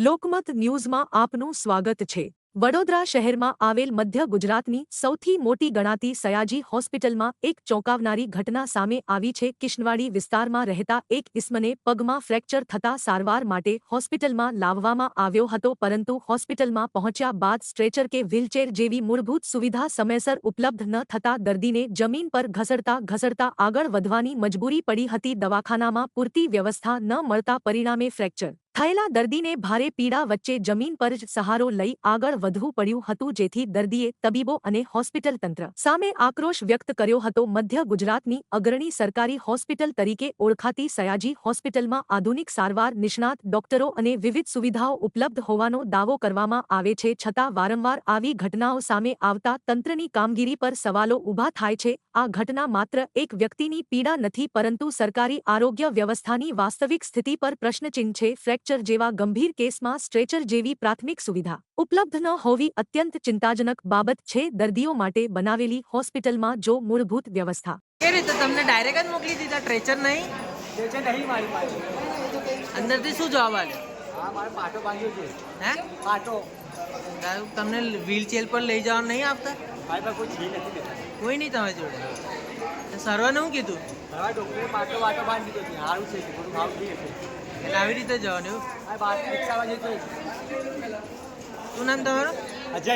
લોકમત ન્યૂઝમાં આપનું સ્વાગત છે। વડોદરા શહેરમાં આવેલ મધ્ય ગુજરાતની સૌથી મોટી ગણાતી સયાજી હોસ્પિટલમાં એક ચોંકાવનારી ઘટના સામે આવી છે। કિશનવાડી વિસ્તારમાં રહેતા એક ઇસમને પગમાં ફ્રેક્ચર થતા સારવાર માટે હોસ્પિટલમાં લાવવામાં આવ્યો હતો, પરંતુ હોસ્પિટલમાં પહોંચ્યા બાદ સ્ટ્રેચર કે વ્હીલચેર જેવી મૂળભૂત સુવિધા સમયસર ઉપલબ્ધ ન થતા દર્દીને જમીન પર ઘસડતા આગળ વધવાની મજબૂરી પડી હતી। દવાખાનામાં પૂરતી વ્યવસ્થા ન મળતા પરિણામે ફ્રેક્ચર થયેલા દર્દીને ભારે પીડા વચ્ચે જમીન પર જ સહારો લઈ આગળ વધવું પડ્યું હતું, જેથી દર્દીએ તબીબો અને હોસ્પિટલ તંત્ર સામે આક્રોશ વ્યક્ત કર્યો હતો। મધ્ય ગુજરાતની અગ્રણી સરકારી હોસ્પિટલ તરીકે ઓળખાતી સયાજી હોસ્પિટલમાં આધુનિક સારવાર, નિષ્ણાત ડોક્ટરો અને વિવિધ સુવિધાઓ ઉપલબ્ધ હોવાનો દાવો કરવામાં આવે છે, છતાં વારંવાર આવી ઘટનાઓ સામે આવતા તંત્રની કામગીરી પર સવાલો ઊભા થાય છે। આ ઘટના માત્ર એક વ્યક્તિની પીડા નથી, પરંતુ સરકારી આરોગ્ય વ્યવસ્થાની વાસ્તવિક સ્થિતિ પર પ્રશ્નચિહ્ન છે। ફ્રેક્ચર જેવા ગંભીર કેસમાં સ્ટ્રેચર જેવી પ્રાથમિક સુવિધા ઉપલબ્ધ ન હોવી અત્યંત ચિંતાજનક બાબત છે। દર્દીઓ માટે બનાવેલી હોસ્પિટલમાં જો મૂળભૂત વ્યવસ્થા કે રીતે તમને ડાયરેક્ટ જ મોકલી દીધા, સ્ટ્રેચર નહીં? સ્ટ્રેચર નહીં મારી પાસે। અંદરથી શું જવાબ આલે? હા, મારે પાટો બાંધ્યો છે। હે? પાટો તમને વ્હીલચેર પર લઈ જવા નહીં આપતા? મારી પાસે કોઈ છે નથી દેતા, કોઈ નહીં તમારી જોડે? સર્વરને શું કીધું? હવે ડૉક્ટરે પાટો બાંધી દીધો છે, સારું છે, થોડું ભાવ થઈ જશે। એટલે આવી રીતે જવાનું એવું? આ બહાર રિક્ષામાં જતો શું નામ તમારું? અજય।